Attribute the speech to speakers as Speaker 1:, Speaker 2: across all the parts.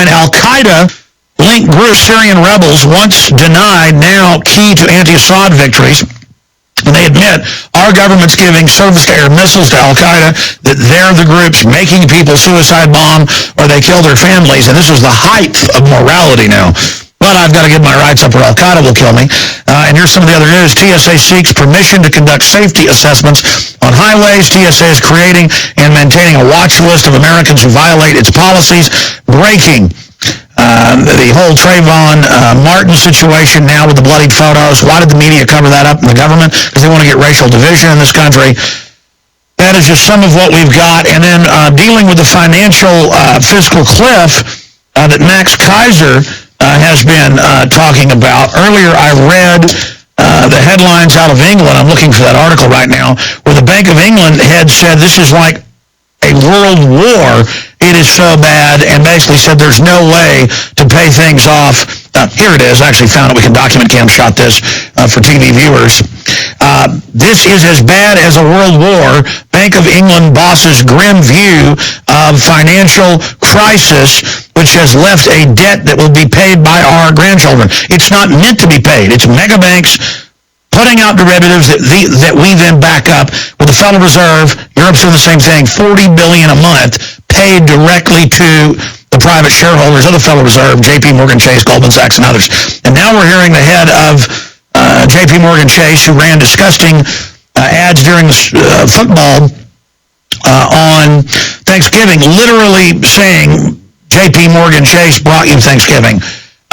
Speaker 1: and Al-Qaeda linked group Syrian rebels, once denied, now key to anti-Assad victories. And they admit our government's giving surface-to-air missiles to Al-Qaeda, that they're the groups making people suicide bomb or they kill their families. And this is the height of morality now. But I've got to give my rights up or Al-Qaeda will kill me. And here's some of the other news. TSA seeks permission to conduct safety assessments on highways. TSA is creating and maintaining a watch list of Americans who violate its policies. Breaking. The whole Trayvon Martin situation now with the bloodied photos. Why did the media cover that up in the government? Because they want to get racial division in this country. That is just some of what we've got. And then dealing with the financial fiscal cliff that Max Keiser has been talking about. Earlier I read the headlines out of England. I'm looking for that article right now, where the Bank of England head said this is like a world war. It is so bad, and basically said there's no way to pay things off. Here it is. I actually found it. We can document cam shot this for TV viewers. This is as bad as a world war. Bank of England bosses' grim view of financial crisis, which has left a debt that will be paid by our grandchildren. It's not meant to be paid. It's mega banks putting out derivatives that we then back up with the Federal Reserve. Europe's doing the same thing. $40 billion a month paid directly to the private shareholders of the Federal Reserve, J.P. Morgan Chase, Goldman Sachs, and others. And now we're hearing the head of J.P. Morgan Chase, who ran disgusting ads during the football on Thanksgiving, literally saying J.P. Morgan Chase brought you Thanksgiving.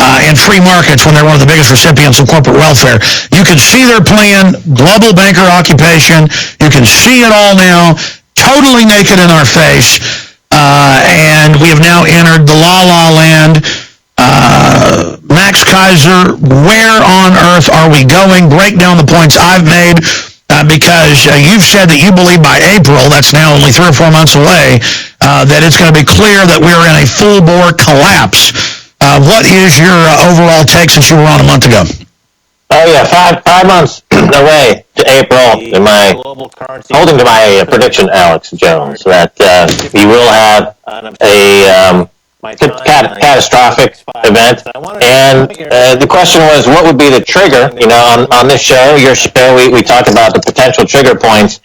Speaker 1: And free markets when they're one of the biggest recipients of corporate welfare. You can see their plan, global banker occupation. You can see it all now, totally naked in our face. And we have now entered the la-la land. Max Keiser, where on earth are we going? Break down the points I've made, because you've said that you believe by April, that's now only 3 or 4 months away, that it's going to be clear that we're in a full-bore collapse. What is your overall take since you were on a month ago?
Speaker 2: Oh yeah, five months away to April. Holding to my prediction, Alex Jones, that we will have a catastrophic event. And the question was, what would be the trigger? You know, on this show, your show, we talked about the potential trigger points.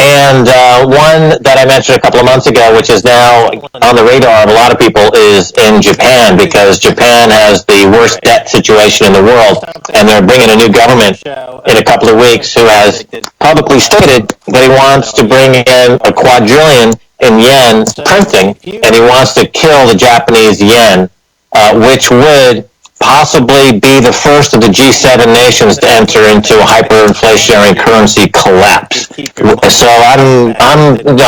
Speaker 2: And one that I mentioned a couple of months ago, which is now on the radar of a lot of people, is in Japan, because Japan has the worst debt situation in the world, and they're bringing a new government in a couple of weeks who has publicly stated that he wants to bring in a quadrillion in yen printing, and he wants to kill the Japanese yen, which would possibly be the first of the G7 nations to enter into a hyperinflationary currency collapse. So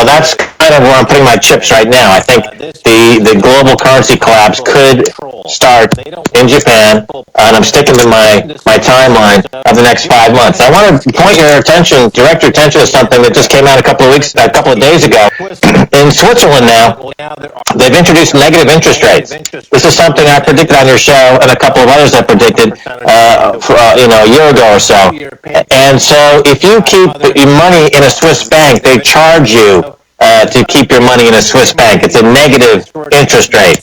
Speaker 2: that's kind of where I'm putting my chips right now. I think the global currency collapse could start in Japan, and I'm sticking to my timeline of the next 5 months. I want to direct your attention to something that just came out a couple of days ago. In Switzerland now, they've introduced negative interest rates. This is something I predicted on your show, and a couple of others I predicted a year ago or so. And so if you keep your money in a Swiss bank, they charge you to keep your money in a Swiss bank. It's a negative interest rate.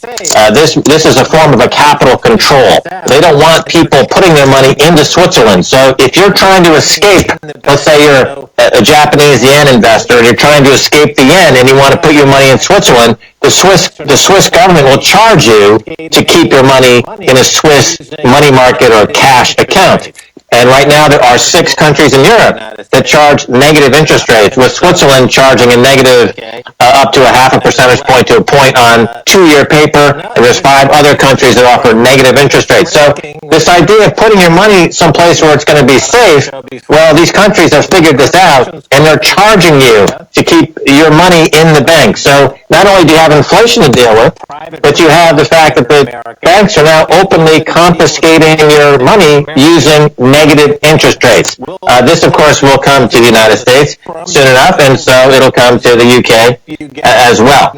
Speaker 2: This is a form of a capital control. They don't want people putting their money into Switzerland. So if you're trying to escape, let's say you're a Japanese yen investor and you're trying to escape the yen and you want to put your money in Switzerland, the Swiss government will charge you to keep your money in a Swiss money market or cash account. And right now there are 6 countries in Europe that charge negative interest rates, with Switzerland charging a negative up to a 0.5 percentage point to a point on 2-year paper. And there's 5 other countries that offer negative interest rates. So this idea of putting your money someplace where it's going to be safe, well, these countries have figured this out, and they're charging you to keep your money in the bank. So not only do you have inflation to deal with, but you have the fact that the banks are now openly confiscating your money using negative interest rates. This, of course, will come to the United States soon enough, and so it'll come to the UK as well.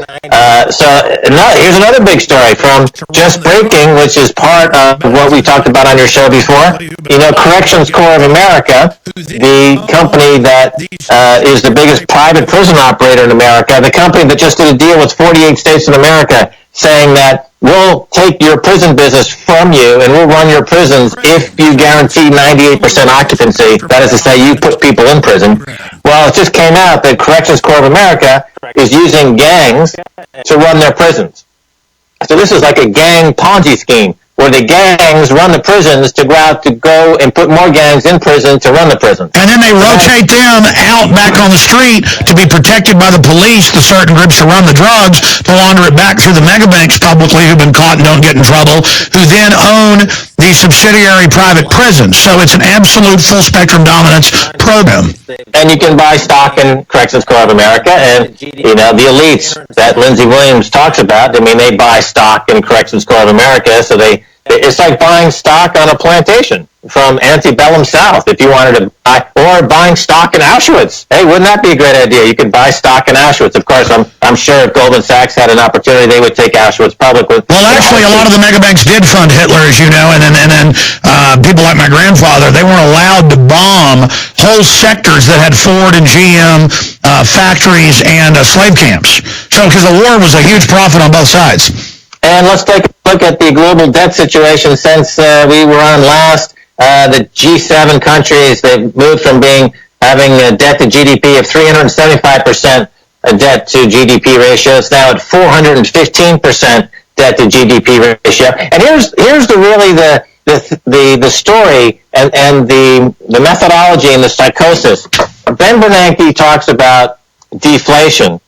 Speaker 2: Here's another big story from Just Breaking, which is part of what we talked about on your show before. You know, Corrections Corps of America, the company that is the biggest private prison operator in America, the company that just did a deal with 48 states in America saying that we'll take your prison business from you, and we'll run your prisons if you guarantee 98% occupancy. That is to say, you put people in prison. Well, it just came out that Corrections Corps of America is using gangs to run their prisons. So this is like a gang Ponzi scheme, where the gangs run the prisons to go and put more gangs in prison to run the prisons.
Speaker 1: And then they rotate them out back on the street to be protected by the police, the certain groups to run the drugs, to launder it back through the megabanks publicly who've been caught and don't get in trouble, who then own the subsidiary private prisons. So it's an absolute full-spectrum dominance program.
Speaker 2: And you can buy stock in Corrections Corps of America, and, the elites that Lindsey Williams talks about, they buy stock in Corrections Corps of America, so it's like buying stock on a plantation from antebellum South, if you wanted to buy, or buying stock in Auschwitz. Hey, wouldn't that be a great idea? You could buy stock in Auschwitz. Of course, I'm sure if Goldman Sachs had an opportunity, they would take Auschwitz public.
Speaker 1: Well, actually, a lot of the megabanks did fund Hitler, as you know, and then people like my grandfather, they weren't allowed to bomb whole sectors that had Ford and GM factories and slave camps. So, because the war was a huge profit on both sides.
Speaker 2: And let's take a look at the global debt situation since we were on last. The G7 countries, they've moved from having a debt to GDP of 375% debt to GDP ratio. It's now at 415% debt to GDP ratio. And here's the story and the methodology and the psychosis. Ben Bernanke talks about deflation,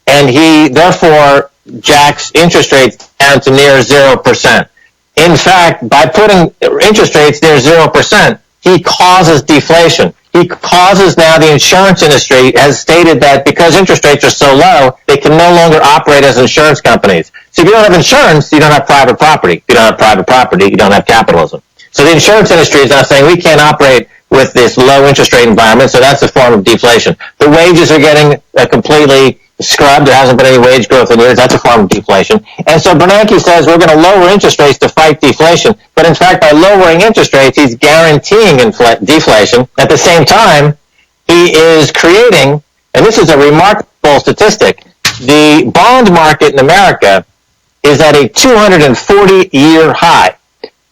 Speaker 2: and he therefore jacks interest rates down to near 0%. In fact, by putting interest rates near 0%, he causes deflation. He causes now the insurance industry has stated that because interest rates are so low, they can no longer operate as insurance companies. So if you don't have insurance, you don't have private property. If you don't have private property, you don't have capitalism. So the insurance industry is now saying we can't operate with this low interest rate environment, so that's a form of deflation. The wages are getting completely scrubbed. There hasn't been any wage growth in years. That's a form of deflation. And so Bernanke says we're going to lower interest rates to fight deflation. But in fact, by lowering interest rates, he's guaranteeing deflation. At the same time, he is creating, and this is a remarkable statistic, the bond market in America is at a 240-year high.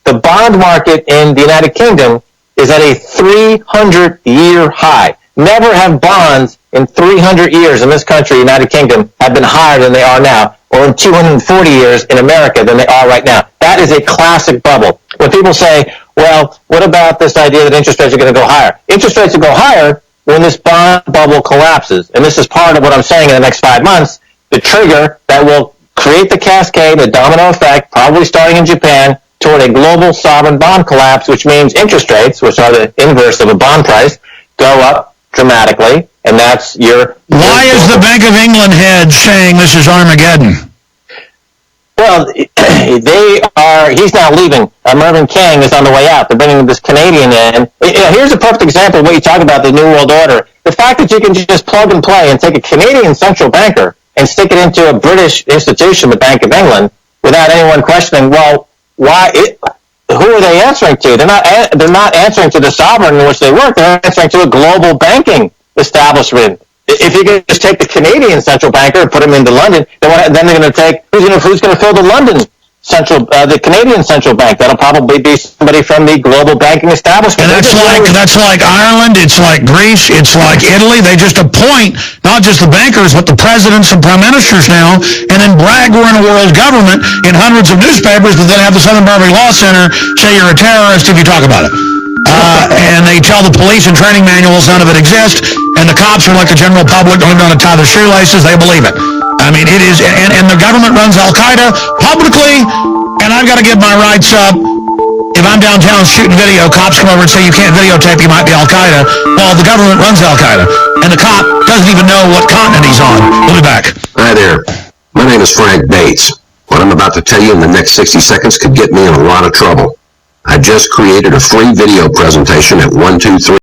Speaker 2: The bond market in the United Kingdom is at a 300-year high. Never have bonds in 300 years in this country, United Kingdom, have been higher than they are now, or in 240 years in America than they are right now. That is a classic bubble. When people say, well, what about this idea that interest rates are going to go higher? Interest rates will go higher when this bond bubble collapses. And this is part of what I'm saying in the next 5 months, the trigger that will create the cascade, the domino effect, probably starting in Japan, toward a global sovereign bond collapse, which means interest rates, which are the inverse of a bond price, go up dramatically, and that's your...
Speaker 1: Why is the Bank of England head saying this is Armageddon?
Speaker 2: Well, he's now leaving. Mervyn King is on the way out. They're bringing this Canadian in. Here's a perfect example of what you talk about, the New World Order. The fact that you can just plug and play and take a Canadian central banker and stick it into a British institution, the Bank of England, without anyone questioning, well, who are they answering to? They're not answering to the sovereign in which they work. They're answering to a global banking establishment. If you can just take the Canadian central banker and put him into London, then they're going to take who's going to fill the the Canadian central bank. That'll probably be somebody from the global banking establishment.
Speaker 1: And that's like Ireland. It's like Greece. It's like Italy. They just appoint not just the bankers, but the presidents and prime ministers now, and then brag we're in a world government in hundreds of newspapers, but then have the Southern Poverty Law Center say you're a terrorist if you talk about it. And they tell the police in training manuals none of it exists, and the cops are like the general public, don't even know how to tie their shoelaces. They believe it. I mean, it is, and the government runs Al-Qaeda publicly, and I've got to give my rights up. If I'm downtown shooting video, cops come over and say you can't videotape, you might be Al-Qaeda. Well, the government runs Al-Qaeda, and the cop doesn't even know what continent he's on. We'll be back.
Speaker 3: Hi there. My name is Frank Bates. What I'm about to tell you in the next 60 seconds could get me in a lot of trouble. I just created a free video presentation at 123